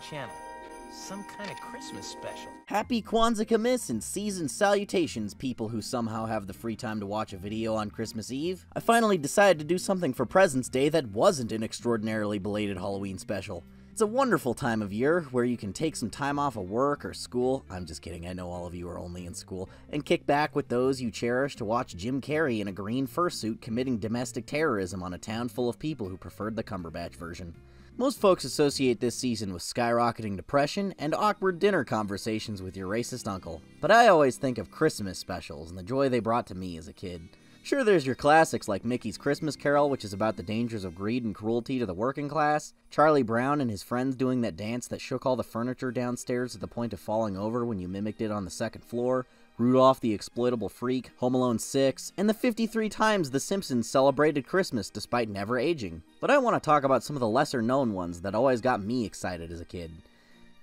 channel. Some kind of Christmas special. Happy Kwanzaa and seasoned salutations, people who somehow have the free time to watch a video on Christmas Eve. I finally decided to do something for President's Day that wasn't an extraordinarily belated Halloween special. It's a wonderful time of year where you can take some time off of work or school, I'm just kidding, I know all of you are only in school, and kick back with those you cherish to watch Jim Carrey in a green fursuit committing domestic terrorism on a town full of people who preferred the Cumberbatch version. Most folks associate this season with skyrocketing depression and awkward dinner conversations with your racist uncle, but I always think of Christmas specials and the joy they brought to me as a kid. Sure, there's your classics like Mickey's Christmas Carol, which is about the dangers of greed and cruelty to the working class, Charlie Brown and his friends doing that dance that shook all the furniture downstairs to the point of falling over when you mimicked it on the second floor, Rudolph the Exploitable Freak, Home Alone 6, and the 53 times The Simpsons celebrated Christmas despite never aging. But I want to talk about some of the lesser-known ones that always got me excited as a kid.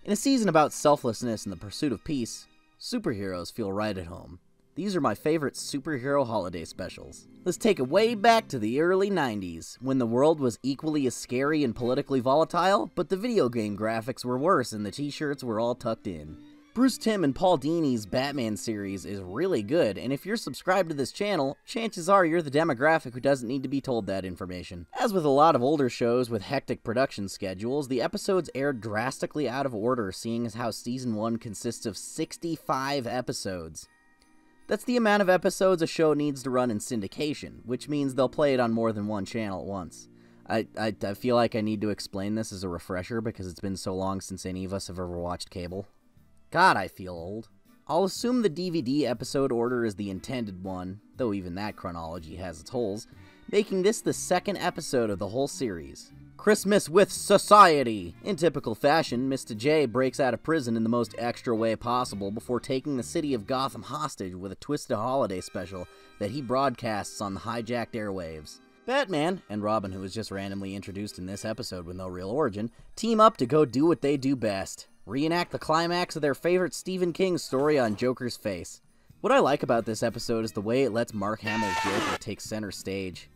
In a season about selflessness and the pursuit of peace, superheroes feel right at home. These are my favorite superhero holiday specials. Let's take it way back to the early 90s, when the world was equally as scary and politically volatile, but the video game graphics were worse and the t-shirts were all tucked in. Bruce Timm and Paul Dini's Batman series is really good, and if you're subscribed to this channel, chances are you're the demographic who doesn't need to be told that information. As with a lot of older shows with hectic production schedules, the episodes aired drastically out of order, seeing as how Season 1 consists of 65 episodes. That's the amount of episodes a show needs to run in syndication, which means they'll play it on more than one channel at once. I feel like I need to explain this as a refresher because it's been so long since any of us have ever watched cable. God, I feel old. I'll assume the DVD episode order is the intended one, though even that chronology has its holes, making this the second episode of the whole series. Christmas with Society! In typical fashion, Mr. J breaks out of prison in the most extra way possible before taking the city of Gotham hostage with a twisted holiday special that he broadcasts on the hijacked airwaves. Batman, and Robin, who was just randomly introduced in this episode with no real origin, team up to go do what they do best. Reenact the climax of their favorite Stephen King story on Joker's face. What I like about this episode is the way it lets Mark Hamill's Joker take center stage.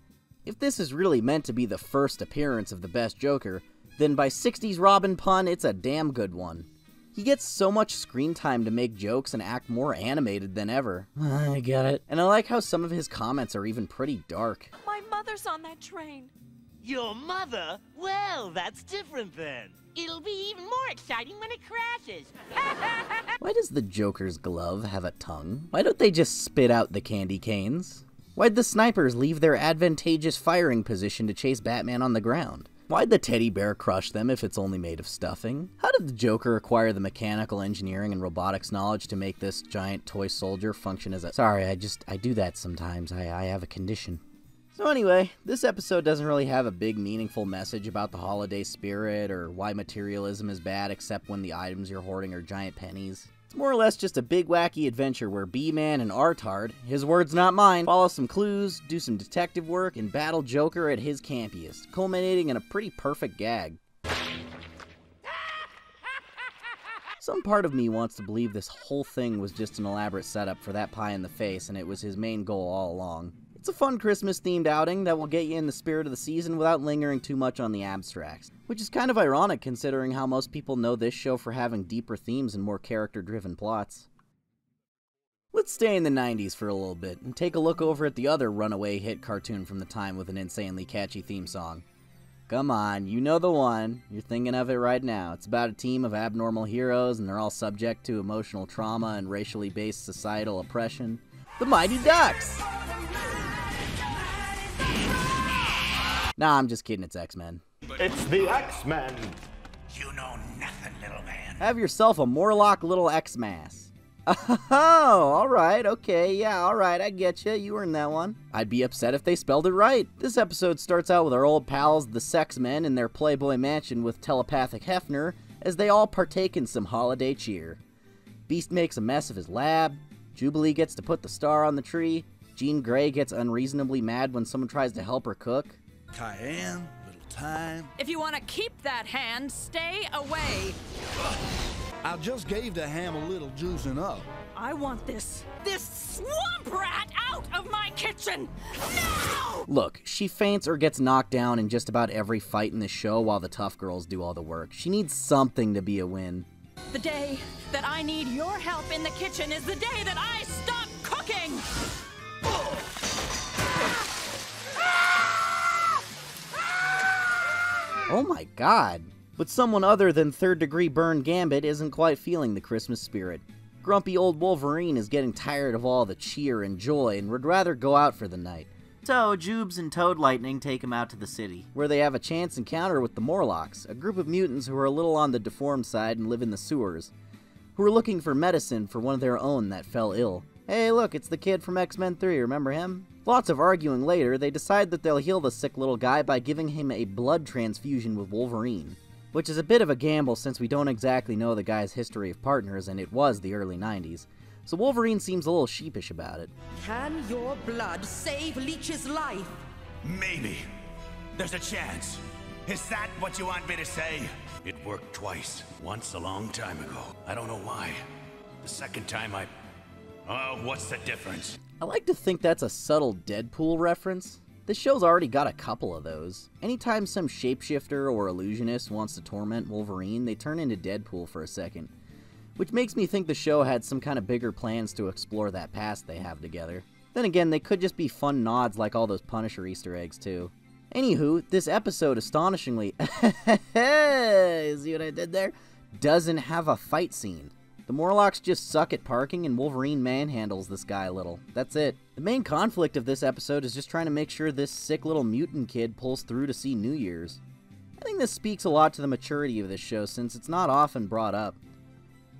If this is really meant to be the first appearance of the best Joker, then by 60s Robin pun, it's a damn good one. He gets so much screen time to make jokes and act more animated than ever. I get it. And I like how some of his comments are even pretty dark. My mother's on that train. Your mother? Well, that's different then. It'll be even more exciting when it crashes. Why does the Joker's glove have a tongue? Why don't they just spit out the candy canes? Why'd the snipers leave their advantageous firing position to chase Batman on the ground? Why'd the teddy bear crush them if it's only made of stuffing? How did the Joker acquire the mechanical engineering and robotics knowledge to make this giant toy soldier function as a— Sorry, I do that sometimes. I have a condition. So anyway, this episode doesn't really have a big meaningful message about the holiday spirit or why materialism is bad except when the items you're hoarding are giant pennies. It's more or less just a big wacky adventure where B-Man and Artard, his words not mine, follow some clues, do some detective work, and battle Joker at his campiest, culminating in a pretty perfect gag. Some part of me wants to believe this whole thing was just an elaborate setup for that pie in the face and it was his main goal all along. It's a fun Christmas-themed outing that will get you in the spirit of the season without lingering too much on the abstracts, which is kind of ironic considering how most people know this show for having deeper themes and more character-driven plots. Let's stay in the 90s for a little bit and take a look over at the other runaway hit cartoon from the time with an insanely catchy theme song. Come on, you know the one. You're thinking of it right now. It's about a team of abnormal heroes and they're all subject to emotional trauma and racially based societal oppression. The Mighty Ducks! Nah, I'm just kidding, it's X-Men. It's the X-Men! You know nothing, little man. Have yourself a Morlock little X-Mass. Oh, alright, okay, yeah, alright, I get you earned that one. I'd be upset if they spelled it right. This episode starts out with our old pals, the Sex-Men, in their Playboy mansion with telepathic Hefner, as they all partake in some holiday cheer. Beast makes a mess of his lab, Jubilee gets to put the star on the tree, Jean Grey gets unreasonably mad when someone tries to help her cook. Cayenne, little thyme. If you want to keep that hand, stay away. I just gave the ham a little juicing up. I want this swamp rat out! out of my kitchen! Now! Look, she faints or gets knocked down in just about every fight in the show while the tough girls do all the work. She needs something to be a win. The day that I need your help in the kitchen is the day that I stop cooking! Oh my god. But someone other than third-degree burn Gambit isn't quite feeling the Christmas spirit. Grumpy old Wolverine is getting tired of all the cheer and joy and would rather go out for the night. So, Jubes and Toad Lightning take him out to the city, where they have a chance encounter with the Morlocks, a group of mutants who are a little on the deformed side and live in the sewers, who are looking for medicine for one of their own that fell ill. Hey look, it's the kid from X-Men 3, remember him? Lots of arguing later, they decide that they'll heal the sick little guy by giving him a blood transfusion with Wolverine. Which is a bit of a gamble since we don't exactly know the guy's history of partners and it was the early 90s. So Wolverine seems a little sheepish about it. Can your blood save Leech's life? Maybe. There's a chance. Is that what you want me to say? It worked twice. Once a long time ago. I don't know why. The second time Oh, what's the difference? I like to think that's a subtle Deadpool reference. This show's already got a couple of those. Anytime some shapeshifter or illusionist wants to torment Wolverine, they turn into Deadpool for a second. Which makes me think the show had some kind of bigger plans to explore that past they have together. Then again, they could just be fun nods like all those Punisher Easter eggs too. Anywho, this episode astonishingly see what I did there? Doesn't have a fight scene. The Morlocks just suck at parking and Wolverine manhandles this guy a little. That's it. The main conflict of this episode is just trying to make sure this sick little mutant kid pulls through to see New Year's. I think this speaks a lot to the maturity of this show since it's not often brought up.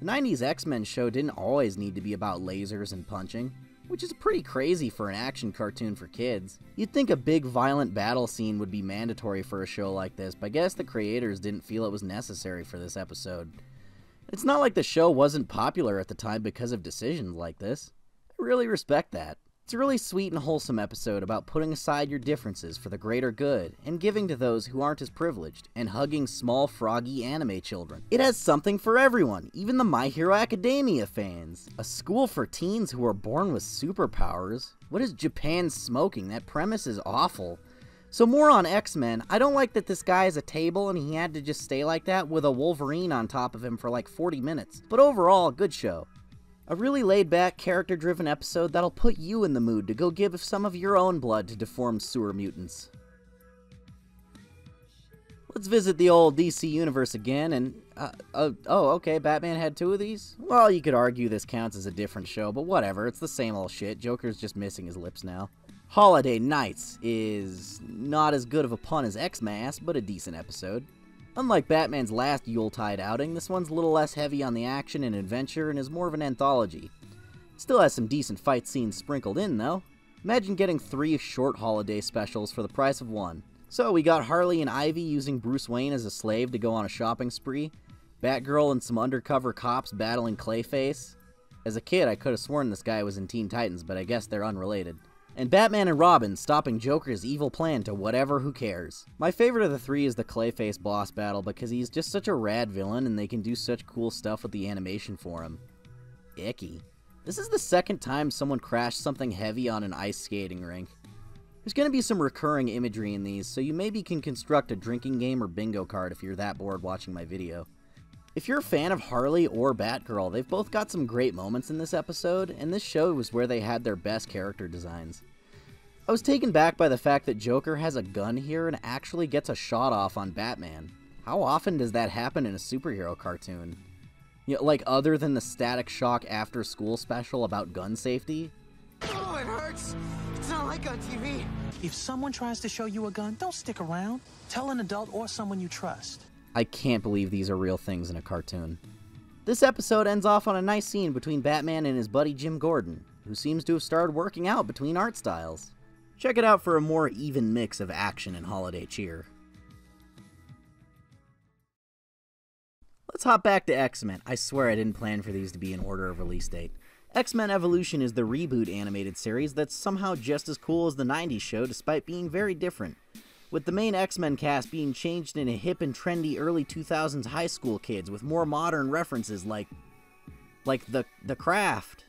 The 90s X-Men show didn't always need to be about lasers and punching, which is pretty crazy for an action cartoon for kids. You'd think a big violent battle scene would be mandatory for a show like this, but I guess the creators didn't feel it was necessary for this episode. It's not like the show wasn't popular at the time because of decisions like this. I really respect that. It's a really sweet and wholesome episode about putting aside your differences for the greater good and giving to those who aren't as privileged and hugging small froggy anime children. It has something for everyone, even the My Hero Academia fans. A school for teens who are born with superpowers. What is Japan smoking? That premise is awful. So more on X-Men. I don't like that this guy has a table and he had to just stay like that with a Wolverine on top of him for like 40 minutes. But overall, good show. A really laid-back, character-driven episode that'll put you in the mood to go give some of your own blood to deformed sewer mutants. Let's visit the old DC universe again and... okay, Batman had 2 of these? Well, you could argue this counts as a different show, but whatever, it's the same old shit. Joker's just missing his lips now. Holiday Nights is not as good of a pun as X-Mass, but a decent episode. Unlike Batman's last Yuletide outing, this one's a little less heavy on the action and adventure and is more of an anthology. It still has some decent fight scenes sprinkled in, though. Imagine getting 3 short holiday specials for the price of 1. So we got Harley and Ivy using Bruce Wayne as a slave to go on a shopping spree, Batgirl and some undercover cops battling Clayface. As a kid, I could have sworn this guy was in Teen Titans, but I guess they're unrelated. And Batman and Robin stopping Joker's evil plan to whatever who cares. My favorite of the 3 is the Clayface boss battle because he's just such a rad villain and they can do such cool stuff with the animation for him. Icky. This is the second time someone crashed something heavy on an ice skating rink. There's going to be some recurring imagery in these, so you maybe can construct a drinking game or bingo card if you're that bored watching my video. If you're a fan of Harley or Batgirl, they've both got some great moments in this episode, and this show was where they had their best character designs. I was taken back by the fact that Joker has a gun here and actually gets a shot off on Batman. How often does that happen in a superhero cartoon? You know, like other than the Static Shock after school special about gun safety? Oh, it hurts! It's not like on TV. If someone tries to show you a gun, don't stick around. Tell an adult or someone you trust. I can't believe these are real things in a cartoon. This episode ends off on a nice scene between Batman and his buddy Jim Gordon, who seems to have started working out between art styles. Check it out for a more even mix of action and holiday cheer. Let's hop back to X-Men. I swear I didn't plan for these to be in order of release date. X-Men Evolution is the reboot animated series that's somehow just as cool as the 90s show despite being very different, with the main X-Men cast being changed into hip and trendy early 2000s high school kids with more modern references like The Craft.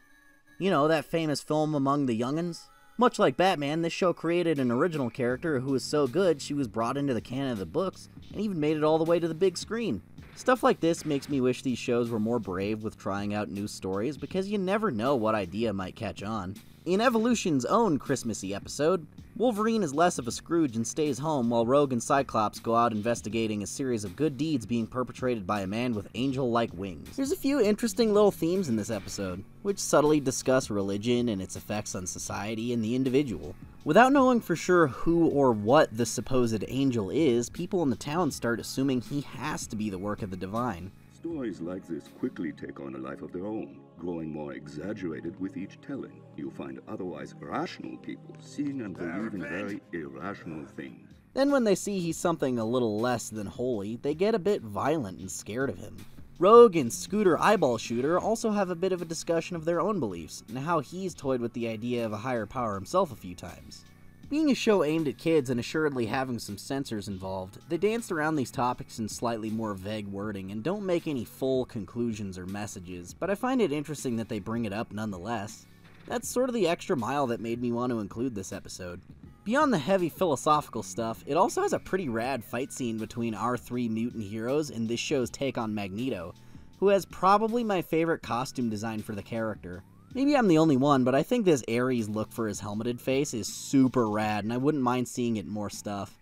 You know, that famous film Among the Young'uns? Much like Batman, this show created an original character who was so good she was brought into the canon of the books, and even made it all the way to the big screen. Stuff like this makes me wish these shows were more brave with trying out new stories, because you never know what idea might catch on. In Evolution's own Christmassy episode, Wolverine is less of a Scrooge and stays home while Rogue and Cyclops go out investigating a series of good deeds being perpetrated by a man with angel-like wings. There's a few interesting little themes in this episode, which subtly discuss religion and its effects on society and the individual. Without knowing for sure who or what the supposed angel is, people in the town start assuming he has to be the work of the divine. Stories like this quickly take on a life of their own, growing more exaggerated with each telling. You find otherwise rational people seeing and believing very irrational things. Then when they see he's something a little less than holy, they get a bit violent and scared of him. Rogue and Scooter Eyeball Shooter also have a bit of a discussion of their own beliefs, and how he's toyed with the idea of a higher power himself a few times. Being a show aimed at kids and assuredly having some censors involved, they dance around these topics in slightly more vague wording and don't make any full conclusions or messages, but I find it interesting that they bring it up nonetheless. That's sort of the extra mile that made me want to include this episode. Beyond the heavy philosophical stuff, it also has a pretty rad fight scene between our three mutant heroes and this show's take on Magneto, who has probably my favorite costume design for the character. Maybe I'm the only one, but I think this Ares look for his helmeted face is super rad, and I wouldn't mind seeing it in more stuff.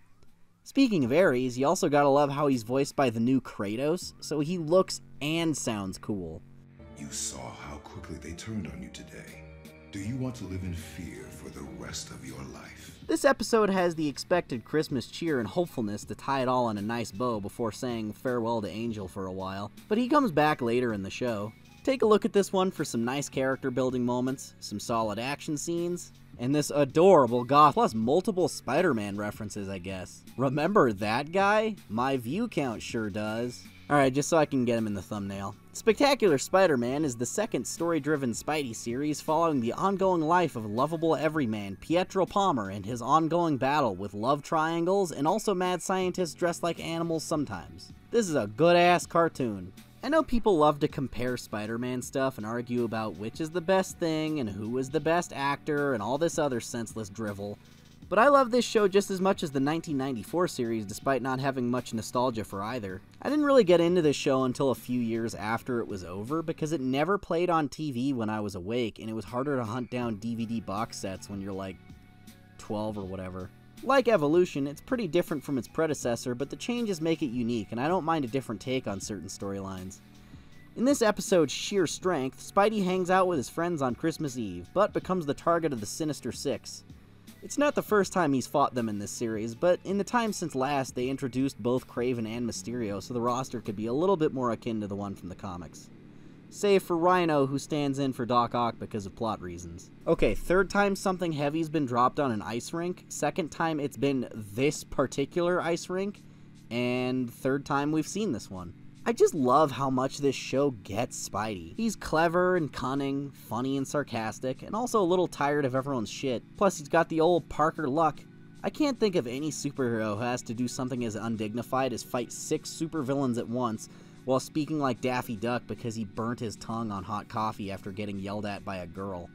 Speaking of Ares, you also gotta love how he's voiced by the new Kratos, so he looks and sounds cool. You saw how quickly they turned on you today. Do you want to live in fear for the rest of your life? This episode has the expected Christmas cheer and hopefulness to tie it all on a nice bow before saying farewell to Angel for a while, but he comes back later in the show. Take a look at this one for some nice character building moments, some solid action scenes, and this adorable goth, plus multiple Spider-Man references, I guess. Remember that guy? My view count sure does. Alright, just so I can get him in the thumbnail. Spectacular Spider-Man is the second story-driven Spidey series following the ongoing life of lovable everyman Pietro Palmer and his ongoing battle with love triangles and also mad scientists dressed like animals sometimes. This is a good-ass cartoon. I know people love to compare Spider-Man stuff and argue about which is the best thing and who is the best actor and all this other senseless drivel, but I love this show just as much as the 1994 series despite not having much nostalgia for either. I didn't really get into this show until a few years after it was over because it never played on TV when I was awake and it was harder to hunt down DVD box sets when you're like 12 or whatever. Like Evolution, it's pretty different from its predecessor, but the changes make it unique, and I don't mind a different take on certain storylines. In this episode's Sheer Strength, Spidey hangs out with his friends on Christmas Eve, but becomes the target of the Sinister Six. It's not the first time he's fought them in this series, but in the time since last, they introduced both Kraven and Mysterio, so the roster could be a little bit more akin to the one from the comics. Save for Rhino, who stands in for Doc Ock because of plot reasons. Okay, third time something heavy's been dropped on an ice rink, second time it's been this particular ice rink, and third time we've seen this one. I just love how much this show gets Spidey. He's clever and cunning, funny and sarcastic, and also a little tired of everyone's shit. Plus he's got the old Parker luck. I can't think of any superhero who has to do something as undignified as fight 6 supervillains at once, while speaking like Daffy Duck because he burnt his tongue on hot coffee after getting yelled at by a girl.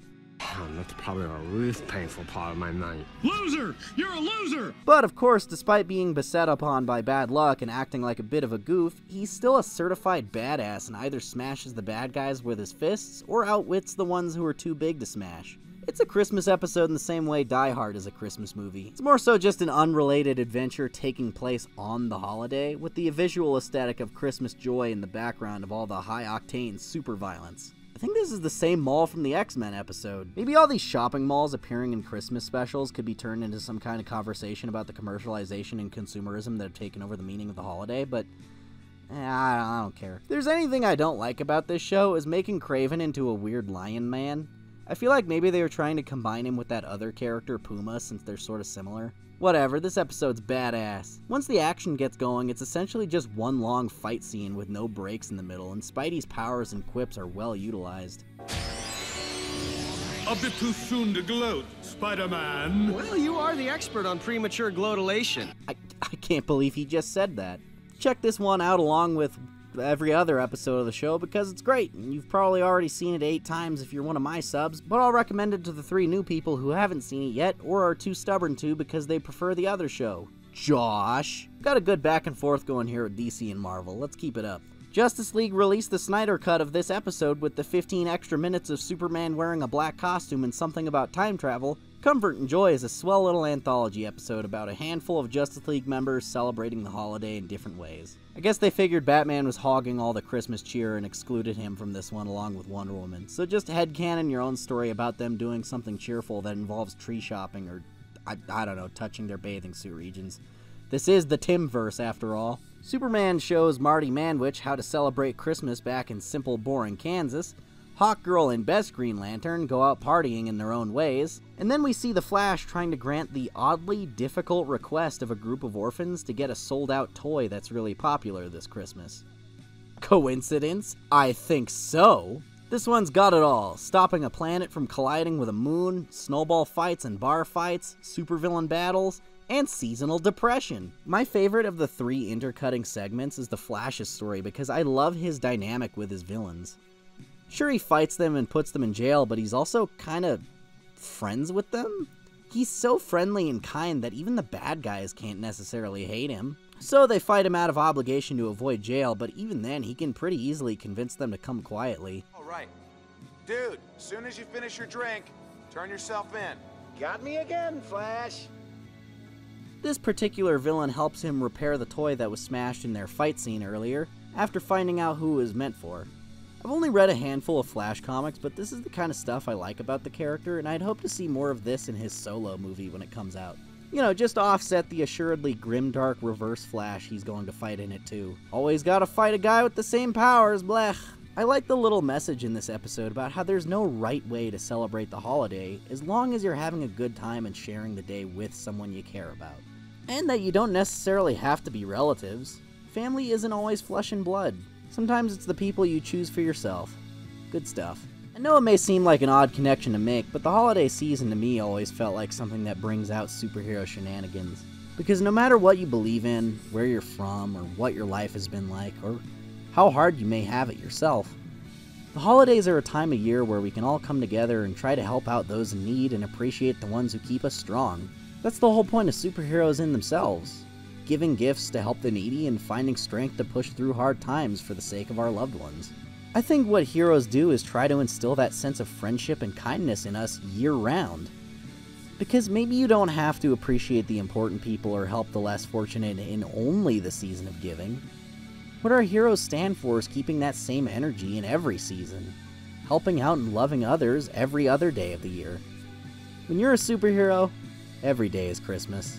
That's probably the least painful part of my night. Loser! You're a loser! But of course, despite being beset upon by bad luck and acting like a bit of a goof, he's still a certified badass and either smashes the bad guys with his fists or outwits the ones who are too big to smash. It's a Christmas episode in the same way Die Hard is a Christmas movie. It's more so just an unrelated adventure taking place on the holiday, with the visual aesthetic of Christmas joy in the background of all the high-octane super violence. I think this is the same mall from the X-Men episode. Maybe all these shopping malls appearing in Christmas specials could be turned into some kind of conversation about the commercialization and consumerism that have taken over the meaning of the holiday, but I don't care. If there's anything I don't like about this show is making Kraven into a weird lion man. I feel like maybe they were trying to combine him with that other character, Puma, since they're sort of similar. Whatever, this episode's badass. Once the action gets going, it's essentially just one long fight scene with no breaks in the middle, and Spidey's powers and quips are well utilized. A bit too soon to gloat, Spider-Man. Well, you are the expert on premature gloatilation. I can't believe he just said that. Check this one out along with every other episode of the show because it's great, and you've probably already seen it 8 times if you're one of my subs, but I'll recommend it to the 3 new people who haven't seen it yet or are too stubborn to because they prefer the other show. Josh. Got a good back and forth going here with DC and Marvel. Let's keep it up. Justice League released the Snyder Cut of this episode with the 15 extra minutes of Superman wearing a black costume and something about time travel. Comfort and Joy is a swell little anthology episode about a handful of Justice League members celebrating the holiday in different ways. I guess they figured Batman was hogging all the Christmas cheer and excluded him from this one along with Wonder Woman. So just headcanon your own story about them doing something cheerful that involves tree shopping or, I don't know, touching their bathing suit regions. This is the Timverse after all. Superman shows Marty Manwich how to celebrate Christmas back in simple, boring Kansas. Hawkgirl and Best Green Lantern go out partying in their own ways. And then we see the Flash trying to grant the oddly difficult request of a group of orphans to get a sold-out toy that's really popular this Christmas. Coincidence? I think so. This one's got it all. Stopping a planet from colliding with a moon, snowball fights and bar fights, supervillain battles, and seasonal depression. My favorite of the 3 intercutting segments is the Flash's story because I love his dynamic with his villains. Sure, he fights them and puts them in jail, but he's also kind of friends with them? He's so friendly and kind that even the bad guys can't necessarily hate him. So they fight him out of obligation to avoid jail, but even then he can pretty easily convince them to come quietly. Alright. Dude, as soon as you finish your drink, turn yourself in. Got me again, Flash. This particular villain helps him repair the toy that was smashed in their fight scene earlier, after finding out who it was meant for. I've only read a handful of Flash comics, but this is the kind of stuff I like about the character, and I'd hope to see more of this in his solo movie when it comes out. You know, just to offset the assuredly grimdark reverse Flash he's going to fight in it too. Always gotta fight a guy with the same powers, blech. I like the little message in this episode about how there's no right way to celebrate the holiday as long as you're having a good time and sharing the day with someone you care about. And that you don't necessarily have to be relatives. Family isn't always flesh and blood. Sometimes it's the people you choose for yourself. Good stuff. I know it may seem like an odd connection to make, but the holiday season to me always felt like something that brings out superhero shenanigans. Because no matter what you believe in, where you're from, or what your life has been like, or how hard you may have it yourself, the holidays are a time of year where we can all come together and try to help out those in need and appreciate the ones who keep us strong. That's the whole point of superheroes in themselves. Giving gifts to help the needy and finding strength to push through hard times for the sake of our loved ones. I think what heroes do is try to instill that sense of friendship and kindness in us year-round. Because maybe you don't have to appreciate the important people or help the less fortunate in only the season of giving. What our heroes stand for is keeping that same energy in every season, helping out and loving others every other day of the year. When you're a superhero, every day is Christmas.